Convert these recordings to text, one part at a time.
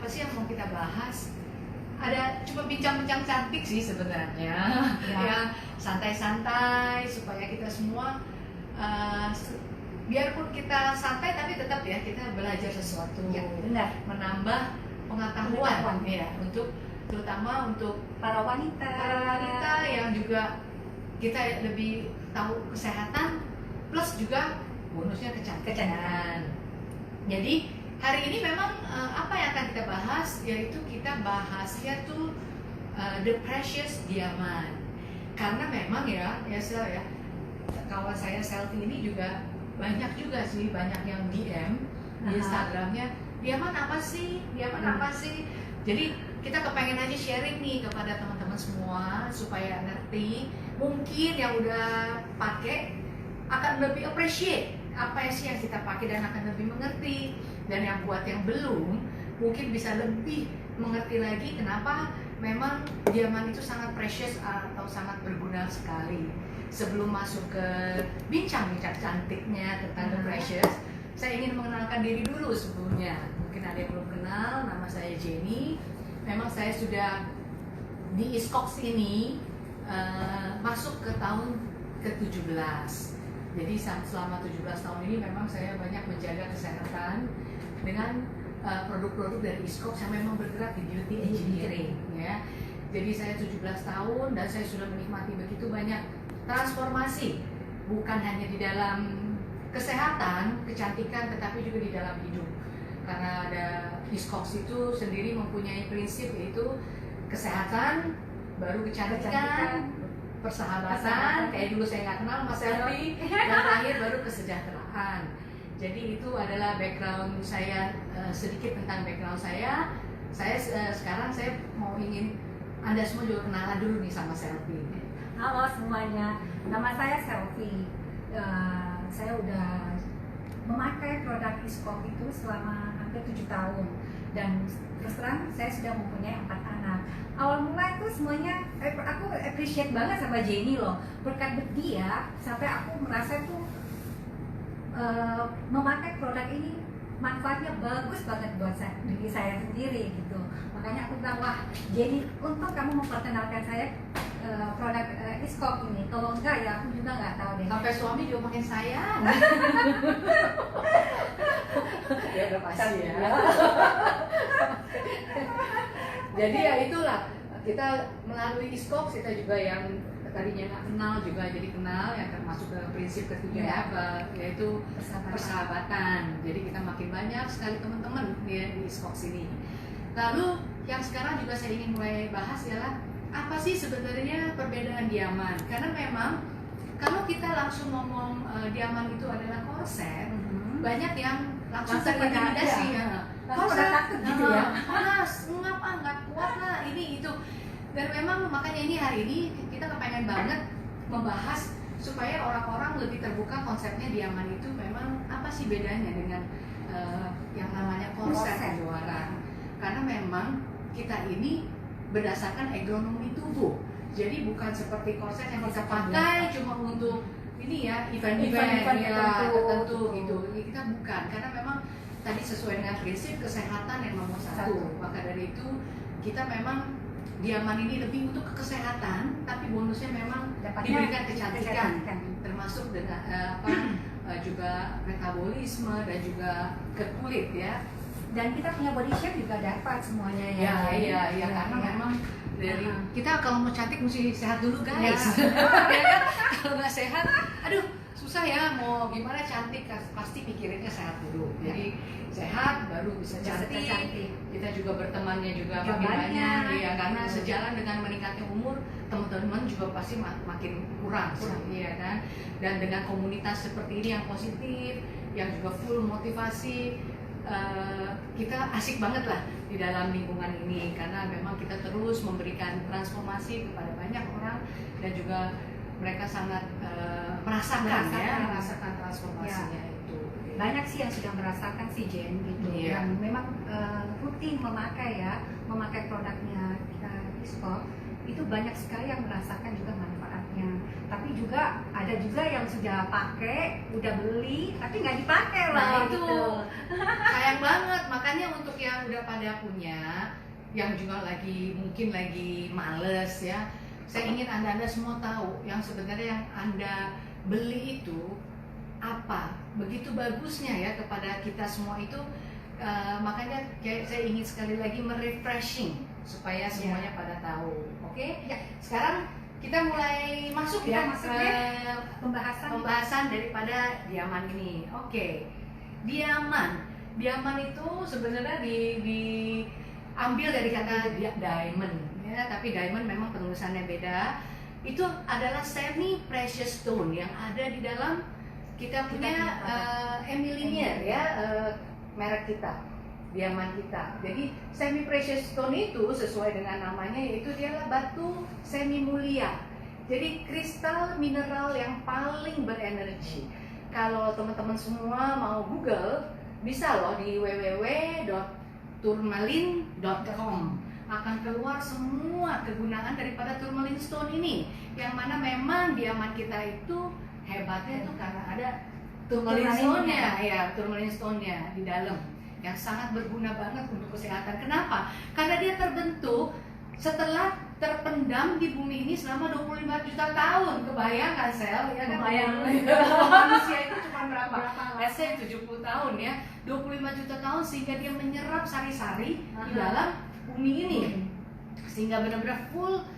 sih yang mau kita bahas? Ada cuma bincang-bincang cantik sih sebenarnya, ya santai-santai supaya kita semua biarpun kita santai tapi tetap ya kita belajar sesuatu, benar, menambah pengetahuan ya untuk terutama untuk para wanita yang juga kita lebih tahu kesehatan plus juga bonusnya kecantikan. Jadi hari ini memang apa yang akan kita bahas yaitu kita bahasnya tuh the precious diamond. Karena memang ya kawan saya Selfie ini juga banyak juga sih, banyak yang DM di Instagramnya, diamond apa sih? Diamond apa sih? Jadi kita kepengen aja sharing nih kepada teman-teman semua supaya ngerti. Mungkin yang udah pakai akan lebih appreciate apa sih yang kita pakai dan akan lebih mengerti. Dan yang buat yang belum mungkin bisa lebih mengerti lagi kenapa memang diamond itu sangat precious atau sangat berguna sekali. Sebelum masuk ke bincang-bincang cantiknya tentang the precious, saya ingin mengenalkan diri dulu sebelumnya. Mungkin ada yang belum kenal, nama saya Jenny. Memang saya sudah di ISKOX ini masuk ke tahun ke-17. Jadi selama 17 tahun ini memang saya banyak menjaga kesehatan dengan produk-produk dari ISKOX yang memang bergerak di beauty engineering ya. Jadi saya 17 tahun dan saya sudah menikmati begitu banyak transformasi, bukan hanya di dalam kesehatan, kecantikan, tetapi juga di dalam hidup. Karena ada ISKOX itu sendiri mempunyai prinsip yaitu kesehatan, baru kecantikan, persahabatan, kayak dulu saya nggak kenal Mas Selfie, dan terakhir baru kesejahteraan. Jadi itu adalah background saya, sedikit tentang background saya. Sekarang saya mau ingin Anda semua juga kenalan dulu nih sama Selfie. Halo semuanya, nama saya Selfie. Saya udah memakai produk ISKOX itu selama hampir 7 tahun dan terus terang saya sudah mempunyai 4 anak. Awal mula itu semuanya aku appreciate banget sama Jenny loh, berkat dia sampai aku merasa tuh memakai produk ini manfaatnya bagus banget buat diri saya sendiri gitu. Makanya aku bilang, wah Jenny, untuk kamu memperkenalkan saya produk ISKOX ini. Kalau enggak ya aku juga nggak tahu deh. Sampai suami juga makin sayang. Ya udah pasti ya. Jadi ya itulah, kita melalui ISKOX kita juga yang tadinya nggak kenal juga jadi kenal, yang termasuk dalam prinsip ketiga yaitu persahabatan. Jadi kita makin banyak sekali teman-teman ya di ISKOX ini. Lalu yang sekarang juga saya ingin mulai bahas ialah apa sih sebenarnya perbedaan diamond? Karena memang kalau kita langsung ngomong diamond itu adalah korset, banyak yang langsung terintimidasi ya. Korset takut gitu ya. Panas, ngapa nggak kuat lah ini itu. Dan memang makanya ini hari ini kita kepengen banget membahas supaya orang-orang lebih terbuka konsepnya diamond itu memang apa sih bedanya dengan yang namanya korset di luar. Karena memang kita ini berdasarkan ergonomi tubuh. Jadi bukan seperti korset yang kita pakai cuma untuk ini ya event-event tertentu gitu. Kita bukan, karena memang tadi sesuai dengan prinsip kesehatan yang nomor 1. Maka dari itu kita memang diamond ini lebih untuk kesehatan, tapi bonusnya memang diberikan kecantikan, termasuk dengan juga metabolisme dan juga ke kulit ya. Dan kita punya body shape juga dapat semuanya ya. Iya, karena memang dari kita kalau mau cantik mesti sehat dulu guys. Kalau nggak sehat, aduh susah ya, mau gimana cantik pasti pikirinnya sehat dulu. Jadi sehat baru bisa cantik. Kita juga bertemannya juga makin banyak ya, karena sejalan dengan meningkatnya umur teman-teman juga pasti makin kurang. Iya kan. Dan dengan komunitas seperti ini yang positif, yang juga full motivasi, kita asik banget lah di dalam lingkungan ini, karena memang kita terus memberikan transformasi kepada banyak orang dan juga mereka sangat merasakan transformasinya itu. Banyak sih yang sudah merasakan sih Jen gitu, yang memang rutin memakai produknya kita ISKOX itu banyak sekali yang merasakan juga manfaatnya. Tapi juga ada juga yang sudah pakai, udah beli, tapi nggak dipakai lah. Nah itu gitu. sayang banget. Makanya untuk yang udah pada punya, yang juga mungkin lagi males ya, saya ingin anda semua tahu yang sebenarnya yang anda beli itu apa, begitu bagusnya ya kepada kita semua itu. Makanya saya ingin sekali lagi merefreshing supaya semuanya pada tahu. Oke? Sekarang kita mulai masuk ya ke pembahasan daripada diaman ini. Oke. Diaman itu sebenarnya diambil dari kata diamond ya, tapi diamond memang penulisannya beda. Itu adalah semi precious stone yang ada di dalam kita punya Emilinier ya, merek kita, diaman kita. Jadi semi precious stone itu sesuai dengan namanya, yaitu dia adalah batu semi mulia. Jadi kristal mineral yang paling berenergi. Kalau teman-teman semua mau Google, bisa loh di www.tourmaline.com, akan keluar semua kegunaan daripada tourmaline stone ini, yang mana memang diaman kita itu hebatnya itu karena ada tourmaline stone-nya, ya, tourmaline stone-nya di dalam, yang sangat berguna banget untuk kesehatan. Kenapa? Karena dia terbentuk setelah terpendam di bumi ini selama 25 juta tahun. Kebayang kan sel? Ya kan? Manusia itu cuma berapa? Let's say 70 tahun ya, 25 juta tahun, sehingga dia menyerap sari-sari di dalam bumi ini, sehingga benar-benar full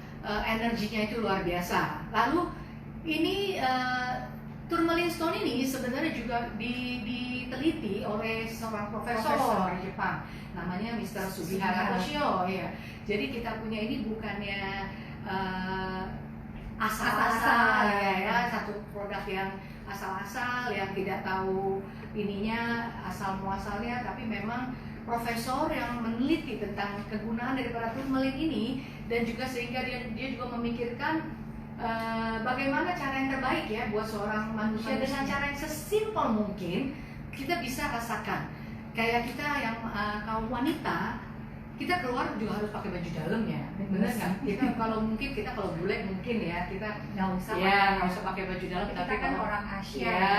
energinya itu luar biasa. Lalu ini tourmaline stone ini sebenarnya juga diteliti oleh seorang profesor di Jepang, namanya Mr. Sugihara Hoshio ya. Jadi kita punya ini bukannya asal-asal ya, satu produk yang asal-asal yang tidak tahu ininya asal muasalnya, tapi memang profesor yang meneliti tentang kegunaan daripada tourmaline ini, dan juga sehingga dia juga memikirkan bagaimana cara yang terbaik ya buat seorang manusia dengan cara yang sesimpel mungkin kita bisa rasakan. Kayak kita yang kaum wanita, kita keluar juga harus pakai baju dalam ya, benar kan? Kita kalau bule mungkin ya kita nggak usah pakai baju dalam, tapi kan kalau orang Asia ya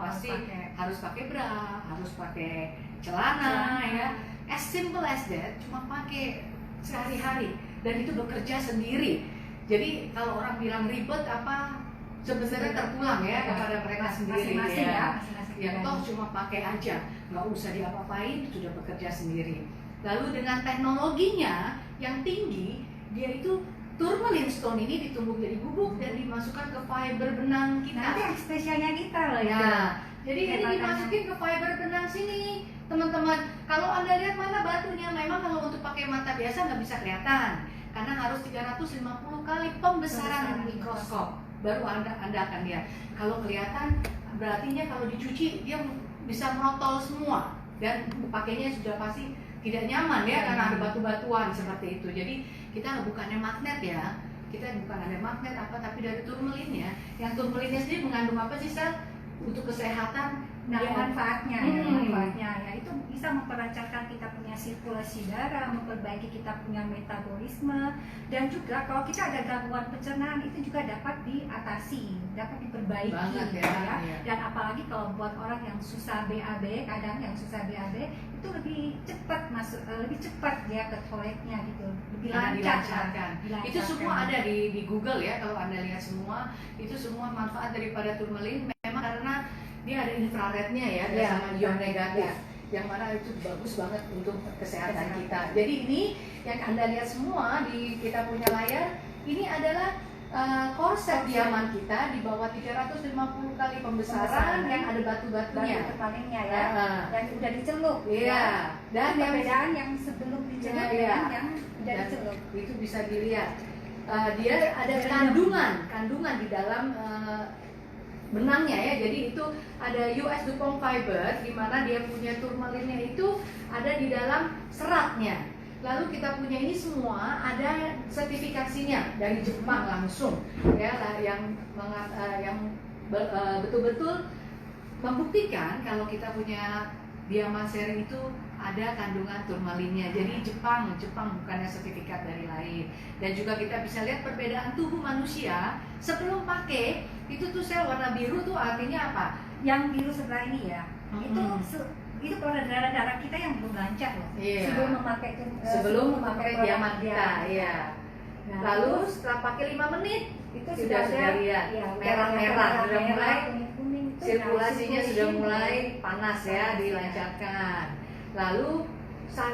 pasti harus pakai bra, harus pakai celana ya, as simple as that, cuma pakai sehari-hari, dan itu bekerja sendiri. Jadi kalau orang bilang ribet apa, sebenarnya terpulang ya kepada mereka sendiri ya. Ya toh cuma pakai aja, nggak usah diapa-apain, sudah bekerja sendiri. Lalu dengan teknologinya yang tinggi, dia itu tourmaline stone ini ditumbuk jadi bubuk dan dimasukkan ke fiber benang kita. Nanti yang spesialnya kita loh ya. Jadi ini dimasukin ke fiber benang sini, teman-teman. Kalau anda lihat mana batunya, memang kalau untuk pakai mata biasa nggak bisa kelihatan, karena harus 350 kali pembesaran mikroskop baru anda akan lihat. Kalau kelihatan, berartinya kalau dicuci dia bisa merotol semua, dan pakainya sudah pasti tidak nyaman ya, karena ada batu-batuan seperti itu. Jadi kita bukannya magnet ya, kita bukan ada magnet apa, tapi dari tourmaline ya. Yang tourmaline sendiri mengandung apa sih Sel? Untuk kesehatan. Nah, manfaatnya ya itu bisa memperlancarkan kita punya sirkulasi darah, memperbaiki kita punya metabolisme, dan juga kalau kita ada gangguan pencernaan itu juga dapat diatasi, dapat diperbaiki ya. Dan apalagi kalau buat orang yang susah BAB, kadang yang susah BAB itu lebih cepat dia ke toiletnya gitu, lebih lancar. Itu semua ada di Google ya, kalau anda lihat semua itu semua manfaat daripada tourmaline. Memang karena dia ada infrarednya ya, sama ion negatif, yang mana itu bagus banget untuk kesehatan kita. Jadi ini yang anda lihat semua di kita punya layar, ini adalah korset diaman kita di bawah 350 kali pembesaran yang ada batu-batunya. Palingnya ya, dan udah dicelup. Iya. Dan perbedaan yang sebelum dicelup dengan yang udah dicelup. Itu bisa dilihat. Dia ada kandungan di dalam benangnya ya. Jadi itu ada US Dupont fiber, di mana dia punya tourmaline-nya itu ada di dalam seratnya. Lalu kita punya ini semua ada sertifikasinya dari Jepang langsung ya, yang betul-betul membuktikan kalau kita punya diamond sharing itu ada kandungan turmalinnya. Jadi Jepang bukannya sertifikat dari lain. Dan juga kita bisa lihat perbedaan tubuh manusia sebelum pakai itu tuh sel warna biru tuh artinya apa? Yang biru sebelah ini ya, itu kalau darah kita yang belum lancar loh. Iya. Sebelum memakai diaman kita, iya. Nah, lalu setelah pakai 5 menit itu sudah lihat ya, merah-merah, sudah mulai kuning-kuning itu sirkulasinya sudah mulai panas ya, panas, dilancarkan. Lalu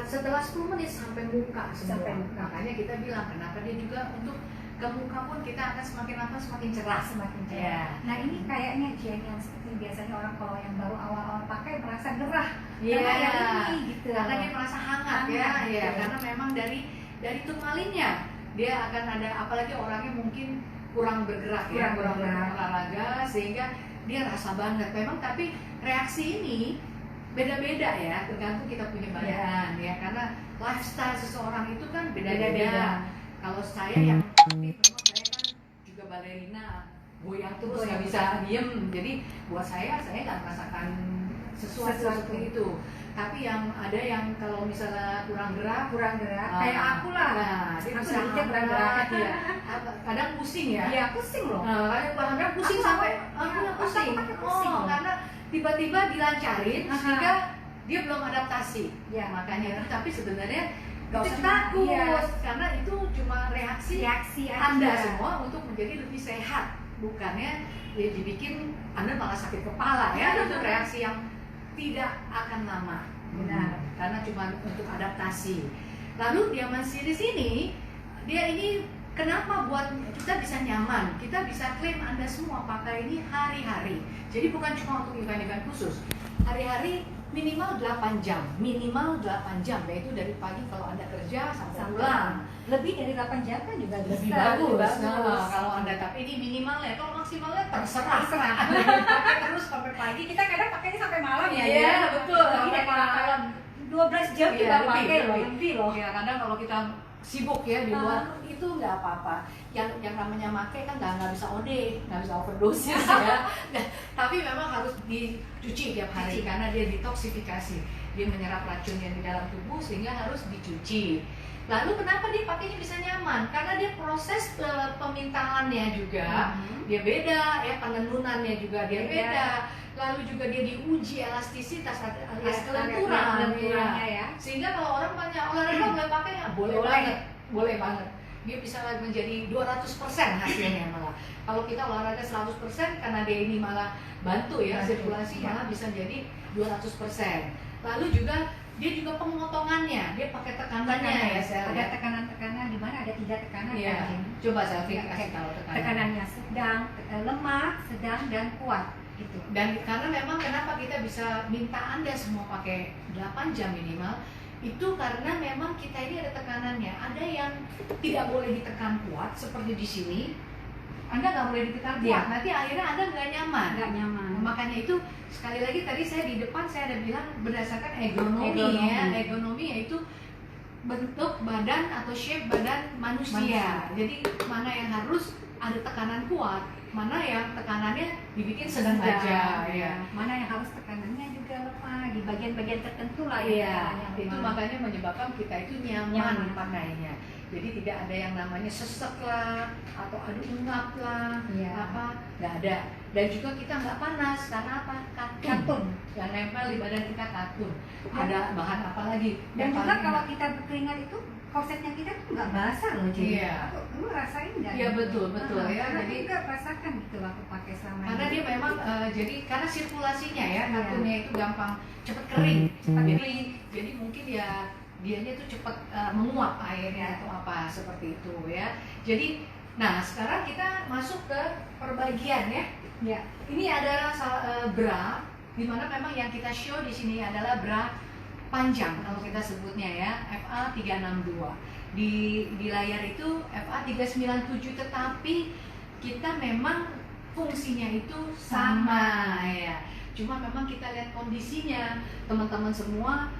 setelah 10 menit sampai muka semua. Sampai muka. Makanya kita bilang kenapa dia juga untuk ke muka pun kita akan semakin lama semakin cerah. Semakin cerah. Ya. Nah ini kayaknya Jen yang seperti biasanya orang kalau yang baru awal-awal pakai merasa gerah. Iya. Karena yang ini gitu. Karena dia merasa hangat ya, gitu. ya. Karena memang dari turmalinnya dia akan ada, apalagi orangnya mungkin kurang bergerak ya, kurang olahraga sehingga dia rasa banget. Memang tapi reaksi ini beda-beda ya, tergantung kita punya badan ya, karena lifestyle seseorang itu kan beda-beda. Kalau saya yang aktif, memang saya kan juga balerina, goyang terus nggak bisa diem, jadi buat saya nggak merasakan sesuatu seperti itu. Tapi yang ada yang kalau misalnya kurang gerak kayak aku lah. Nah, dia Aku bisa sedikit kurang gerak. ya. Kadang pusing ya. Iya pusing loh. Kadang pusing sampai pusing. Pusing loh. Karena tiba-tiba dilancarin Aha. sehingga dia belum adaptasi. Ya. Makanya itu, tapi sebenarnya nggak Itu usah cuma- takut iya. karena itu cuma reaksi Anda semua untuk menjadi lebih sehat, bukannya ya dibikin Anda malah sakit kepala ya. Itu reaksi yang tidak akan lama. Benar. Karena cuma untuk adaptasi. Lalu Diamond Series ini, dia ini kenapa buat kita bisa nyaman? Kita bisa klaim Anda semua pakai ini hari-hari. Jadi bukan cuma untuk event-event khusus. Hari-hari minimal 8 jam, yaitu dari pagi kalau Anda kerja sampai pulang. Lebih dari 8 jam kan juga Lebih bisa, bagus. lebih Nah, kalau Anda, tapi ini minimalnya, kalau maksimalnya terserah. pakai terus sampai pagi, kita kadang pakainya sampai malam ya. Iya, betul. Sampai malam 12 jam Iya, juga lebih, pakai loh, lebih. lebih loh. Ya, kadang kalau kita sibuk ya di luar itu nggak apa-apa. Yang namanya make kan nggak bisa OD, nggak bisa overdosis ya. Nah, tapi memang harus dicuci tiap hari karena dia detoksifikasi. Dia menyerap racun yang di dalam tubuh sehingga harus dicuci. Lalu kenapa dia pakainya bisa nyaman? Karena dia proses pemintalannya juga dia beda ya, penenunannya juga dia beda. Lalu juga dia diuji elastisitas alias kelenturan ya. sehingga kalau orang banyak olahraga boleh pakai ya boleh banget dia bisa menjadi 200% hasilnya malah. Kalau kita olahraga 100% karena dia ini malah bantu ya sirkulasi malah bisa jadi 200%. Lalu juga dia juga pemotongannya, dia pakai tekanannya ya, ada tekanan-tekanan di mana ada 3 tekanan ya. kan. Coba Selfie kasih tahu Tekanannya sedang, lemah, sedang dan kuat gitu. Dan karena memang kenapa kita bisa minta Anda semua pakai 8 jam minimal, itu karena memang kita ini ada tekanannya. Ada yang tidak boleh ditekan kuat seperti di sini. Anda nggak boleh ditekan kuat, nanti akhirnya Anda nggak nyaman. Makanya itu sekali lagi tadi saya di depan saya ada bilang berdasarkan ergonomi yaitu bentuk badan atau shape badan manusia. Jadi mana yang harus ada tekanan kuat, mana yang tekanannya dibikin sedang aja ya. Mana yang harus tekanannya juga lemah di bagian-bagian tertentu lah ya. Itu makanya menyebabkan kita itu nyaman pakainya. Jadi tidak ada yang namanya sesek lah atau aduh ungap lah, apa nggak ada. Dan juga kita nggak panas karena apa? Katun yang nempel di badan kita katun. Ada bahan apa lagi? Dan juga kalau kita berkeringat itu korsetnya kita tuh nggak basah loh jadi. Lu rasain nggak? Iya betul ya. Jadi nggak rasakan gitu waktu pakai selama karena ini. dia memang jadi karena sirkulasinya ya katunnya itu gampang cepet kering, jadi mungkin ya dianya tuh cepat menguap airnya atau apa seperti itu ya. Jadi nah sekarang kita masuk ke perbagian ya. Ini adalah bra di mana memang yang kita show di sini adalah bra panjang kalau kita sebutnya ya, FA 362. Di layar itu FA 397 tetapi kita memang fungsinya itu sama ya. Cuma memang kita lihat kondisinya teman-teman semua,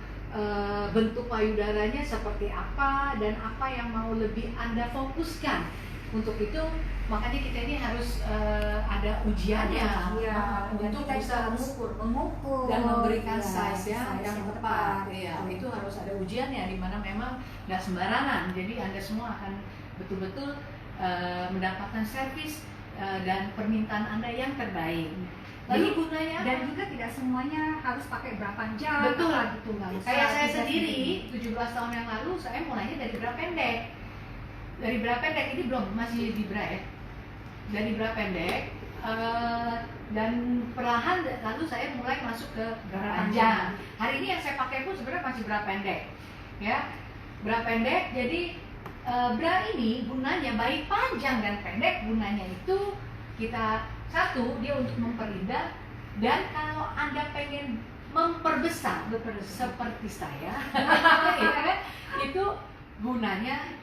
bentuk payudaranya seperti apa dan apa yang mau lebih Anda fokuskan. untuk itu makanya kita ini harus ada ujiannya untuk bisa mengukur dan memberikan size size yang tepat. Ya, itu harus ada ujiannya di mana memang nggak sembarangan. Jadi Anda semua akan betul-betul mendapatkan servis dan permintaan Anda yang terbaik. Lalu gunanya dan juga tidak semuanya harus pakai bra panjang. Betul. Gitu, Kayak saya sendiri 17 tahun yang lalu saya mulainya dari bra pendek. Dari bra pendek ini belum masih di bra ya. Dari bra pendek dan perlahan lalu saya mulai masuk ke bra panjang. Hari ini yang saya pakai pun sebenarnya masih bra pendek. Ya. Bra pendek jadi bra ini gunanya baik panjang dan pendek, gunanya itu kita satu, dia untuk memperindah, dan kalau Anda pengen memperbesar seperti saya ya, itu gunanya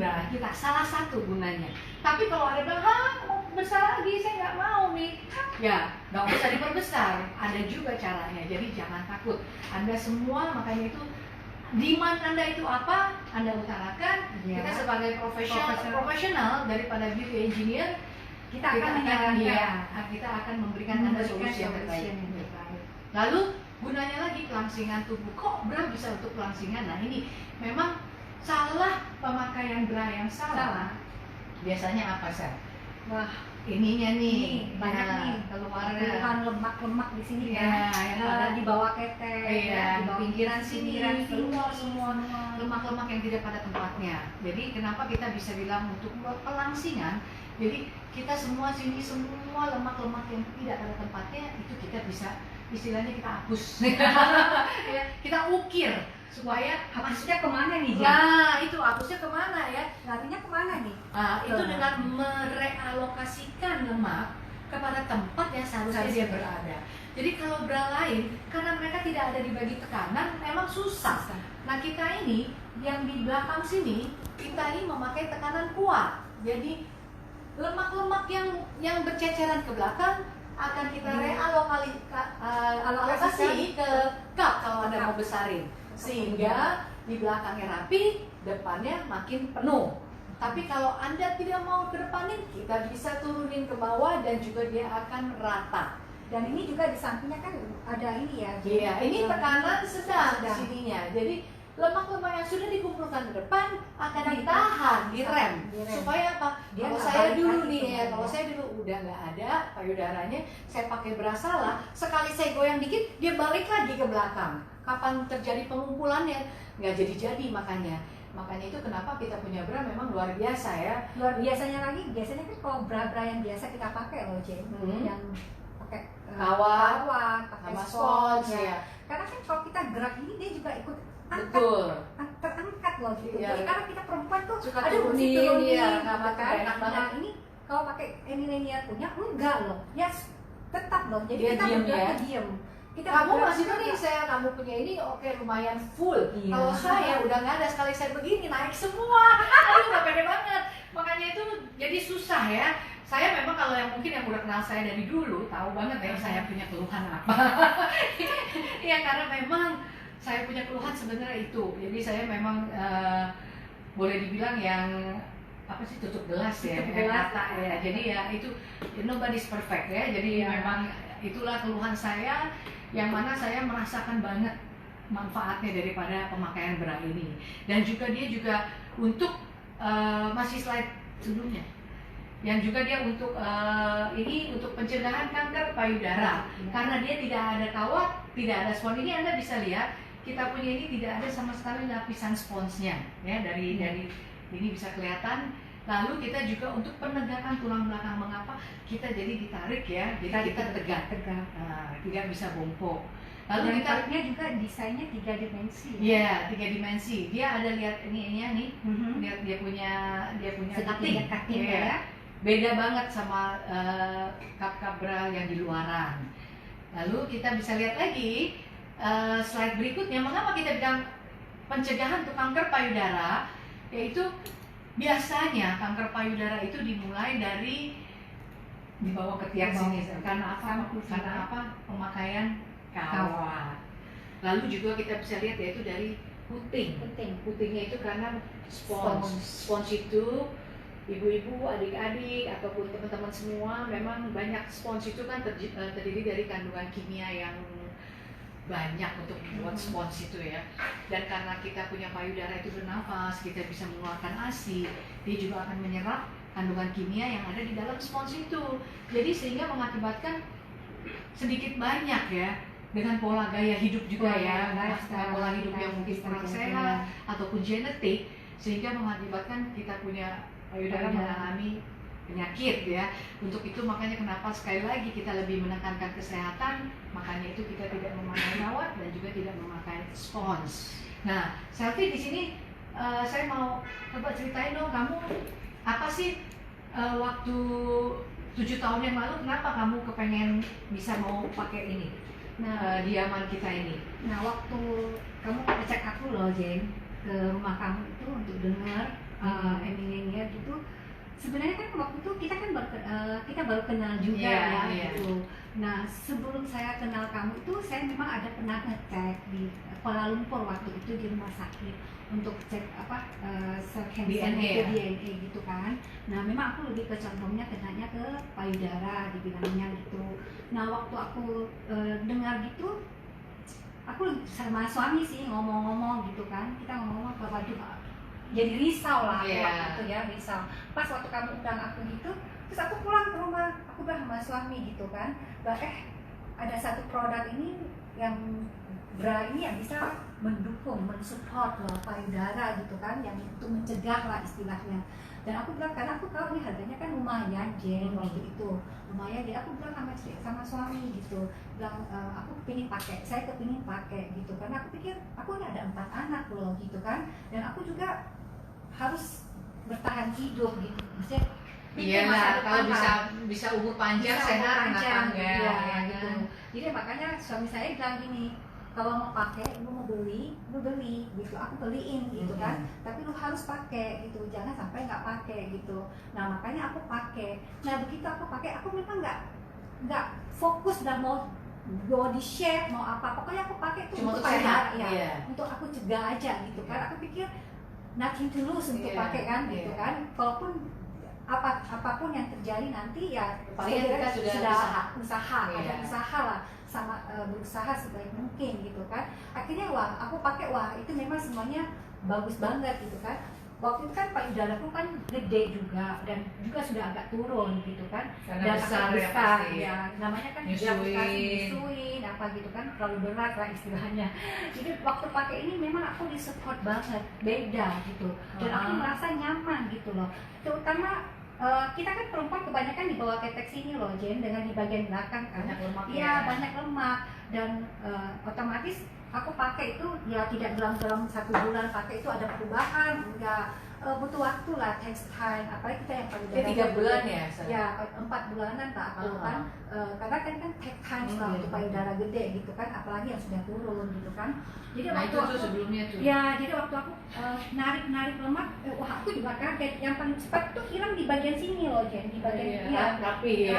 nah kita salah satu gunanya. Tapi kalau Anda bilang, mau besar lagi, saya nggak mau nih, ya nggak usah diperbesar, ada juga caranya. Jadi jangan takut, Anda semua makanya itu demand Anda itu apa, Anda utarakan. Kita sebagai profesional daripada beauty engineer, kita akan memberikan Anda solusi yang terbaik. Lalu gunanya lagi pelangsingan tubuh. Kok bra bisa untuk pelangsingan? Nah ini memang salah pemakaian bra yang salah. Biasanya apa sih? Wah, ininya nih banyak nih keluarnya lemak di sini ya, yang ada di bawah ketek, di bawah pinggiran sini keluar semua semua lemak-lemak yang tidak pada tempatnya. Jadi kenapa kita bisa bilang untuk pelangsingan? Jadi kita semua lemak-lemak yang tidak pada tempatnya itu kita bisa istilahnya kita hapus, ya, kita ukir supaya hapusnya kemana nih? Ya itu hapusnya kemana ya? Larinya kemana nih? Itu dengan merealokasikan lemak kepada tempat yang seharusnya dia berada. Jadi kalau bra lain, karena mereka tidak ada di bagi tekanan, memang susah. Nah kita ini yang di belakang sini, kita ini memakai tekanan kuat. Jadi lemak-lemak yang berceceran ke belakang akan kita realokasi ke cup kalau Anda mau besarin, sehingga di belakangnya rapi, depannya makin penuh. Tapi kalau Anda tidak mau ke depanin, kita bisa turunin ke bawah dan juga dia akan rata. Dan ini juga di sampingnya kan ada ini ya. Iya, ini tekanan sedang sininya. Jadi lemak-lemak yang sudah dikumpulkan ke depan akan ditahan, direm. Supaya apa? Kalau saya dulu nih ya, kalau saya dulu udah nggak ada payudaranya, saya pakai bra salah, sekali saya goyang dikit, dia balik lagi ke belakang. Kapan terjadi pengumpulannya? Nggak jadi-jadi makanya. Makanya itu kenapa kita punya bra memang luar biasa ya. Luar biasanya lagi, biasanya kan kalau bra-bra yang biasa kita pakai loh, Jen, yang pakai kawat, pakai sama spons ya. Karena kan kalau kita gerak ini dia juga ikut terangkat loh gitu. Ya. Jadi karena kita perempuan tuh suka turunin ya, gitu kan. enak banget. Nah ini kalau pakai linear punya enggak loh, ya tetap loh. Jadi dia kita diem bergerak ya. diem. Kamu masih tuh saya kamu punya ini oke lumayan full. Iya. Kalau saya udah nggak ada, sekali saya begini naik semua. Aduh nggak pede banget. Makanya itu jadi susah ya. Saya memang kalau yang mungkin yang udah kenal saya dari dulu tahu banget ya saya punya keluhan apa. Iya karena memang saya punya keluhan sebenarnya itu. Jadi saya memang boleh dibilang yang apa sih tutup gelas ya, rata ya. Jadi ya itu nobody's perfect ya. Jadi memang itulah keluhan saya, yang mana saya merasakan banget manfaatnya daripada pemakaian bra ini. Dan juga dia juga untuk masih slide sebelumnya, yang juga dia untuk ini untuk pencegahan kanker payudara. Karena dia tidak ada kawat, tidak ada spons. Ini Anda bisa lihat kita punya ini tidak ada sama sekali lapisan sponsnya ya, dari ini bisa kelihatan. Lalu kita juga untuk penegakan tulang belakang, mengapa kita jadi ditarik ya, jadi kita tegak, tidak bisa bongkok. Lalu kita juga desainnya 3 dimensi. Iya, 3 dimensi. Dia ada lihat ininya nih, lihat dia punya cutting ya. Beda banget sama cup bra yang di luaran. Lalu kita bisa lihat lagi slide berikutnya, mengapa kita bilang pencegahan untuk kanker payudara, yaitu biasanya kanker payudara itu dimulai dari di bawah ketiak sini. Karena apa? Karena apa? Pemakaian kawat. Lalu juga kita bisa lihat yaitu dari puting. Putingnya itu karena spons itu ibu-ibu, adik-adik ataupun teman-teman semua, memang banyak spons itu kan terdiri dari kandungan kimia yang banyak untuk membuat spons itu ya. Dan karena kita punya payudara itu bernafas, kita bisa mengeluarkan ASI, dia juga akan menyerap kandungan kimia yang ada di dalam spons itu. Jadi sehingga mengakibatkan sedikit banyak ya, dengan pola gaya hidup juga ya, pola hidup yang mungkin kurang sehat ataupun genetik, sehingga mengakibatkan kita punya payudara mengalami penyakit ya. Untuk itu makanya kenapa sekali lagi kita lebih menekankan kesehatan, makanya itu kita tidak memakai kawat dan juga tidak memakai spons. Nah, Selfie di sini saya mau coba ceritain dong, kamu apa sih waktu 7 tahun yang lalu kenapa kamu kepengen bisa mau pakai ini? Nah, diaman kita ini. Nah, waktu kamu ngecek aku loh, Jen, ke rumah kamu itu untuk dengar Emilia gitu. Sebenarnya kan waktu itu kita baru kenal juga gitu. Nah, sebelum saya kenal kamu itu saya memang ada pernah ngecek di Kuala Lumpur waktu itu di rumah sakit untuk cek DNA gitu kan. Nah, memang aku lebih condongnya kenanya ke payudara dibilangnya gitu. Nah, waktu aku dengar gitu, aku sama suami sih ngomong-ngomong gitu kan. Kita ngomong-ngomong ke waduh, jadi risau lah waktu itu ya, risau. Pas waktu kamu undang aku gitu, terus aku pulang ke rumah, aku bilang sama suami gitu kan, ada satu produk ini yang bra ini yang bisa mendukung, mensupport loh payudara gitu kan, yang itu mencegah lah istilahnya. Dan aku bilang, karena aku tahu nih harganya kan lumayan Jen waktu itu, lumayan. Jadi aku bilang sama suami gitu, bilang aku kepingin pakai, saya kepingin pakai gitu, karena aku pikir aku ini ada 4 anak loh gitu kan, dan aku juga harus bertahan hidup gitu, maksudnya iyalah kalau bisa umur panjang, sehat, kenapa enggak ya, gitu. Jadi makanya suami saya bilang gini, kalau mau pakai, lu mau beli gitu, aku beliin gitu kan, tapi lu harus pakai gitu, jangan sampai nggak pakai gitu. Nah, makanya aku pakai. Nah, begitu aku pakai, aku memang nggak fokus dan mau body shape mau apa, pokoknya aku pakai itu cuma untuk sehat ya, untuk aku cegah aja gitu kan. Aku pikir nothing to lose untuk pakai kan gitu kan, walaupun apapun yang terjadi nanti ya paling kita sudah usaha ada usaha lah, sama berusaha sebaik mungkin gitu kan. Akhirnya aku pakai, itu memang semuanya bagus banget gitu kan. Waktu itu kan payudaraku kan gede juga, dan juga sudah agak turun gitu kan, karena dan besar ya, namanya kan nyusuin apa gitu kan, terlalu berat lah istilahnya. Jadi waktu pakai ini memang aku disupport banget, beda gitu, dan aku merasa nyaman gitu loh. Terutama kita kan perempuan kebanyakan di bawah tetek sini loh Jen, dengan di bagian belakang kan banyak lemak banyak lemak, dan otomatis aku pakai itu ya tidak dalam 1 bulan pakai itu ada perubahan, enggak, butuh waktu lah, takes time, apalagi kita yang payudara 3 bulan ya? Ya 4 bulanan tak aku kan, karena kan take time lah untuk payudara gede gitu kan, apalagi yang sudah turun gitu kan. Jadi waktu itu sebelumnya tuh ya, jadi waktu aku narik lemak, aku juga kaget. Yang paling cepat tuh hilang di bagian sini loh Jen, di bagian rapi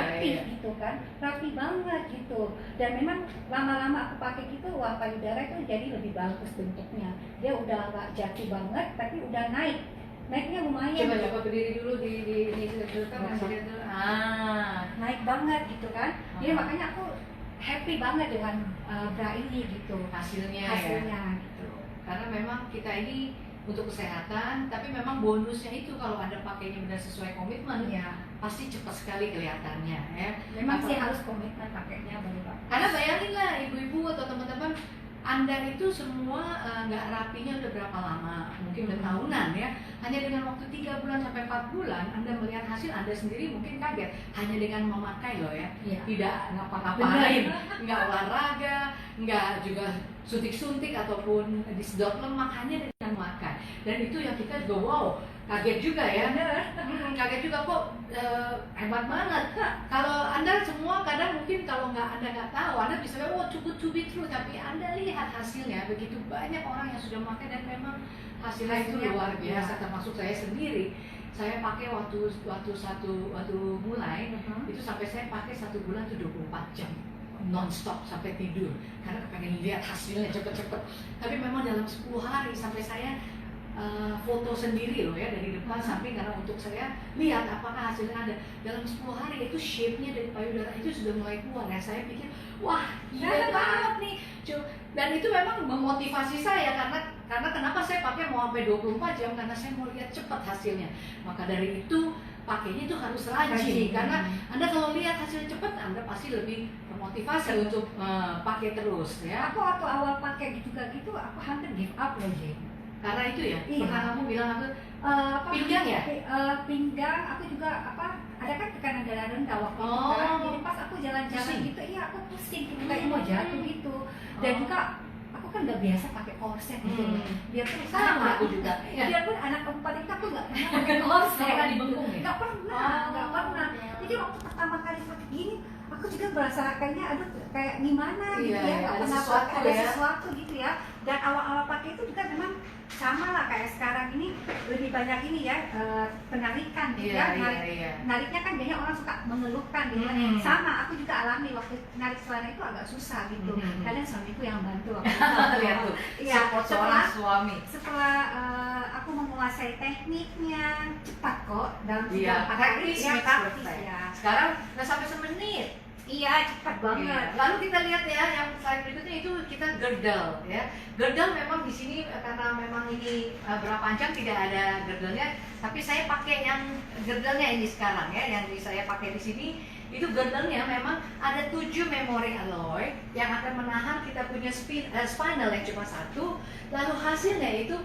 gitu kan, rapi banget gitu. Dan memang lama-lama aku pakai gitu, payudara itu jadi lebih bagus bentuknya, dia udah nggak jatuh banget tapi udah naiknya lumayan. Coba berdiri dulu di naik banget gitu kan. Jadi makanya aku happy banget dengan bra ini gitu, hasilnya ya. gitu. Karena memang kita ini untuk kesehatan, tapi memang bonusnya itu kalau Anda pakainya benar sesuai komitmen ya, pasti cepat sekali kelihatannya ya. Memang sih harus komitmen pakainya baru Pak. Karena bayangin lah ibu-ibu atau teman-teman, Anda itu semua nggak rapinya udah berapa lama, mungkin udah tahunan ya. Hanya dengan waktu 3 bulan sampai 4 bulan Anda melihat hasil, Anda sendiri mungkin kaget. Hanya dengan memakai loh ya, tidak ngapa-ngapain, nggak olahraga, nggak juga suntik-suntik ataupun disedot lemak, hanya dengan memakai. Dan itu yang kita juga wow, kaget juga ya. Kaget juga kok, hebat banget. Kalau Anda semua kadang mungkin kalau Anda nggak tahu, Anda bisa bilang, oh cukup to be true, tapi Anda lihat hasilnya, begitu banyak orang yang sudah memakai dan memang hasilnya itu luar biasa. Termasuk saya sendiri, saya pakai waktu mulai itu sampai saya pakai 1 bulan itu 24 jam non-stop sampai tidur, karena pengen lihat hasilnya cepet-cepet. Tapi memang dalam 10 hari sampai saya foto sendiri loh ya dari depan samping, karena untuk saya lihat apakah hasilnya ada. Dalam 10 hari itu shape-nya dari payudara itu sudah mulai keluar ya. Saya pikir wah gila banget nih. Dan itu memang memotivasi saya karena kenapa saya pakai mau sampai 24 jam, karena saya mau lihat cepat hasilnya. Maka dari itu pakainya itu harus rajin, karena Anda kalau lihat hasil cepat Anda pasti lebih termotivasi untuk pakai terus ya. Aku waktu awal pakai juga gitu, aku hampir give up loh, Jay. Karena itu ya, Iya. pernah kamu bilang aku pinggang ya? Pinggang, aku juga ada kan tekanan darah rendah waktu itu Oh. kan. Jadi pas aku jalan-jalan Pusing. gitu, iya aku pusing gitu, kayak mau jatuh gitu. Dan juga aku kan nggak biasa pakai korset gitu. Biarpun Sama aku juga. Ya. Biarpun anak keempat itu aku nggak pernah pakai korset. Pernah dibengkung ya? Nggak pernah. Jadi waktu pertama kali pakai gini, aku juga berasa kayaknya aduh kayak gimana gitu Iya, ya, ada pernah sesuatu pakai, ada ya. sesuatu gitu ya. Dan awal-awal pakai itu juga memang sama lah kayak sekarang ini, lebih banyak ini ya, penarikan gitu ya. Nariknya kan biasanya orang suka mengeluhkan gitu ya. Sama aku juga alami waktu narik celana itu agak susah gitu. Kadang suamiku yang bantu waktu itu. Lihat tuh, Iya, support seorang suami. setelah aku menguasai tekniknya, cepat kok dalam 3-4 hari. Praktis, Ya, makes praktis perfect. ya. Sekarang nggak sampai semenit. Iya, cepat banget. Iya. Lalu kita lihat ya, yang slide berikutnya itu kita girdle ya. Girdle memang di sini karena memang ini berpanjang tidak ada girdle-nya, tapi saya pakai yang girdle-nya ini sekarang ya, yang saya pakai di sini. Itu girdle-nya memang ada 7 memory alloy yang akan menahan kita punya spinal yang cuma 1. Lalu hasilnya itu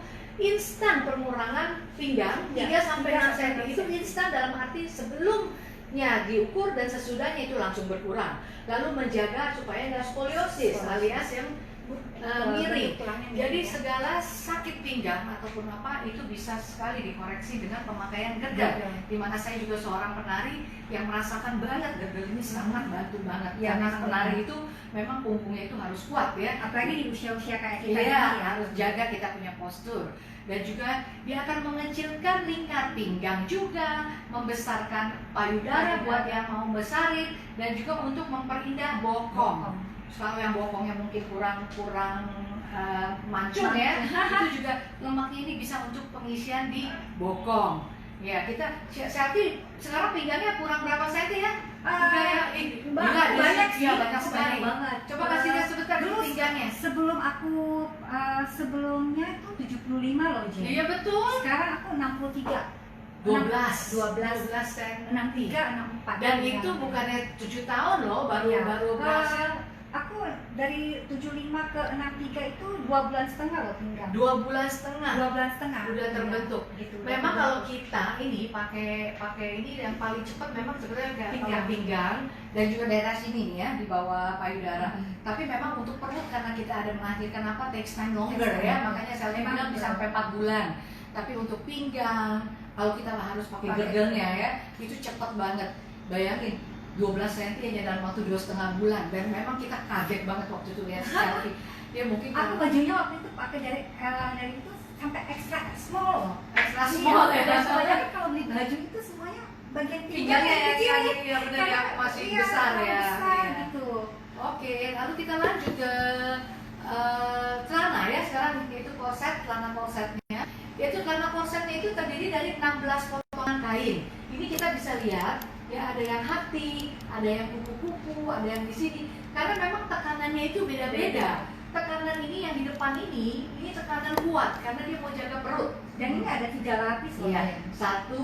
instan pengurangan pinggang 3-6 cm. Itu instan dalam arti sebelumnya diukur dan sesudahnya itu langsung berkurang. Lalu menjaga supaya nggak skoliosis alias yang miring. Jadi segala sakit pinggang ataupun apa itu bisa sekali dikoreksi dengan pemakaian girdle. Dimana saya juga seorang penari yang merasakan banget girdle ini sangat bantu banget. Ya, Karena penari itu memang punggungnya itu harus kuat ya. Apalagi di usia-usia kayak kita Iya, ini ya. harus jaga kita punya postur. Dan juga dia akan mengecilkan lingkar pinggang juga, membesarkan payudara buat yang mau besarin, dan juga untuk memperindah bokong. Kalau yang bokongnya mungkin kurang mancung ya, itu juga lemaknya ini bisa untuk pengisian di bokong. Ya, kita selfie sekarang pinggangnya kurang berapa senti ya? Banyak sih, banyak sekali. banget. Coba kasih lihat sebentar dulu pinggangnya. Sebelum aku sebelumnya itu 75 loh, Jen. Iya betul. Sekarang aku 63. 12 sen. 63, 64. Dan itu bukannya 7 tahun loh, baru berhasil. Aku dari 75 ke 63 itu 2 bulan setengah loh pinggang. 2 bulan setengah. 2 bulan setengah. Udah terbentuk. Gitu, Memang kalau kita ini pakai ini yang paling cepat memang sebenarnya pinggang dan juga daerah sini nih ya, di bawah payudara. Tapi memang untuk perut karena kita ada melahirkan takes time longer ya, makanya saya bilang bisa sampai 4 bulan. Tapi untuk pinggang, kalau kita harus pakai girdle-nya ya, itu cepat banget. Bayangin 12 cm hanya dalam waktu 2,5 bulan, dan memang kita kaget banget waktu itu lihat selfie. Dia mungkin aku bajunya waktu itu pakai dari itu sampai extra small. Extra small ya. Dan semuanya kan kalau beli baju itu semuanya bagian pinggangnya yang kecil. ya benar yang masih besar ya. Besar, gitu. Oke, lalu kita lanjut ke celana ya. Sekarang itu korset, celana korsetnya. Yaitu celana korsetnya itu terdiri dari 16 potongan kain. Ini kita bisa lihat ya, ada yang hati, ada yang kuku-kuku, ada yang di sini. Karena memang tekanannya itu beda-beda. Tekanan ini yang di depan ini tekanan kuat karena dia mau jaga perut. Dan ini ada 3 lapis loh. Iya, 1,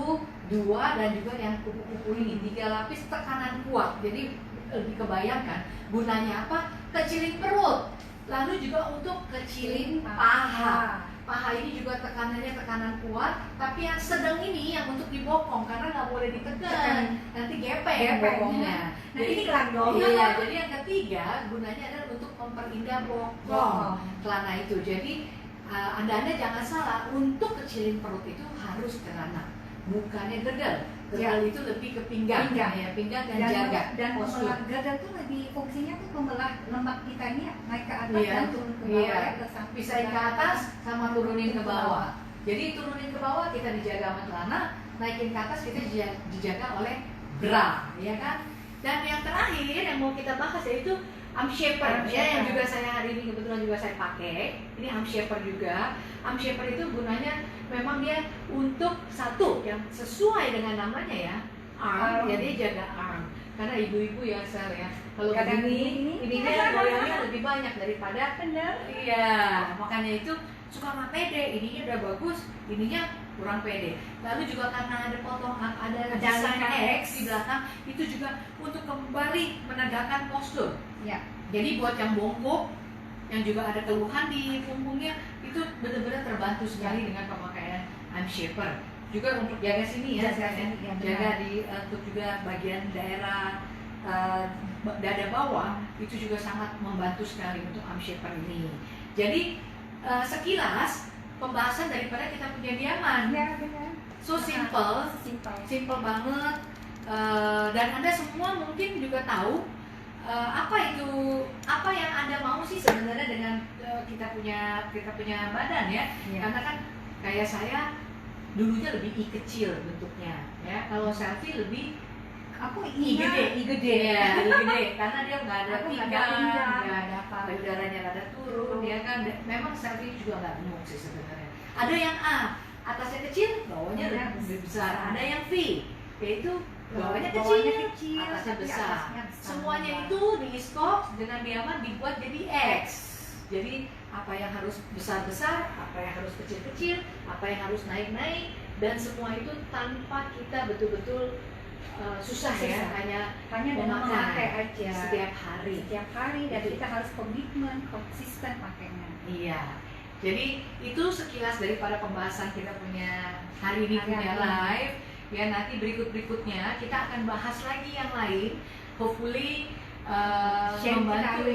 2 dan juga yang kuku-kuku ini 3 lapis tekanan kuat. Jadi lebih kebayangkan gunanya apa? Kecilin perut. Lalu juga untuk kecilin paha. Paha ini juga tekanannya tekanan kuat, tapi yang sedang ini yang untuk di bokong karena nggak boleh ditekan, nanti gepeng bokongnya. Jadi ini gelang dong. Iya, jadi yang ketiga gunanya adalah untuk memperindah bokong celana itu. Jadi anda jangan salah, untuk kecilin perut itu harus celana, bukannya girdle. Girdle itu lebih ke pinggang. Ya, pinggang dan jaga dan postur. girdle itu lebih fungsinya tuh membelah lemak kita ini naik ke atas dan turun ke bawah ya, ke samping. Pisahin ke atas sama turunin ke bawah. Jadi turunin ke bawah kita dijaga sama celana, naikin ke atas kita dijaga oleh bra, ya kan? Dan yang terakhir yang mau kita bahas yaitu arm shaper ya, yang juga saya hari ini kebetulan juga saya pakai. Ini arm shaper juga. Arm shaper itu gunanya memang dia untuk satu yang sesuai dengan namanya ya, arm, ya dia jaga arm. Karena ibu-ibu ya Sel ya, kalau Kadang begini, ininya goyangnya lebih banyak daripada Benar. iya, makanya itu suka nggak pede, ininya udah bagus, ininya kurang pede. Lalu juga karena ada ada desain X di belakang, itu juga untuk kembali menegakkan postur. Ya. Jadi buat yang bongkok, yang juga ada keluhan di punggungnya, itu benar-benar terbantu sekali dengan pemakaian arm shaper. Juga untuk jaga sini ya, jaga di untuk juga bagian daerah dada bawah, itu juga sangat membantu sekali untuk arm shaper ini. Jadi sekilas pembahasan daripada kita punya diaman. Ya, benar. So simple banget. Dan Anda semua mungkin juga tahu apa yang Anda mau sih sebenarnya dengan kita punya badan ya. Karena kan kayak saya dulunya lebih I kecil bentuknya ya. Kalau Selfie lebih I gede ya, I gede karena dia nggak ada pinggang, nggak ada apa, udaranya nggak ada turun ya kan. Memang Selfie juga nggak gemuk sih sebenarnya. Ada yang A, atasnya kecil, bawahnya lebih besar. Ada yang V, yaitu bawahnya kecil, atasnya besar. Semuanya itu di Iskox dengan diaman dibuat jadi X. Jadi apa yang harus besar-besar, apa yang harus kecil-kecil, apa yang harus naik-naik, dan semua itu tanpa kita betul-betul susah ya, hanya dengan memakai aja setiap hari dan kita harus komitmen konsisten pakainya. Iya, jadi itu sekilas daripada pembahasan kita punya hari ini punya live ya. Nanti berikutnya kita akan bahas lagi yang lain, hopefully membantu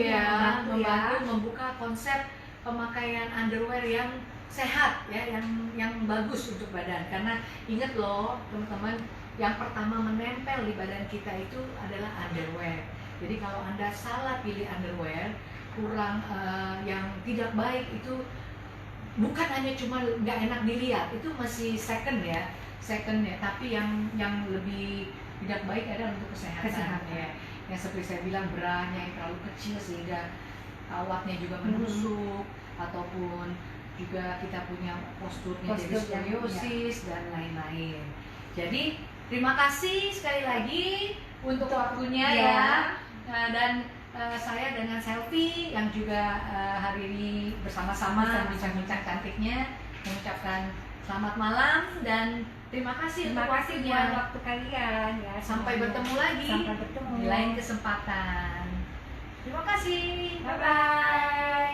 membuka konsep pemakaian underwear yang sehat ya, yang bagus untuk badan. Karena ingat loh teman-teman, yang pertama menempel di badan kita itu adalah underwear. Jadi kalau Anda salah pilih underwear, kurang yang tidak baik, itu bukan hanya cuma nggak enak dilihat, itu masih second ya, tapi yang lebih tidak baik adalah untuk kesehatan. Ya. Yang seperti saya bilang, branya yang terlalu kecil sehingga kawatnya juga menusuk, ataupun juga kita punya posturnya jadi skoliosis dan lain-lain. Jadi terima kasih sekali lagi untuk waktunya ya. Dan saya dengan Selfie yang juga hari ini bersama-sama bincang-bincang cantiknya mengucapkan selamat malam dan terima kasih untuk waktunya. Waktu kalian ya. Sampai bertemu lagi di lain kesempatan. Terima kasih. Bye bye.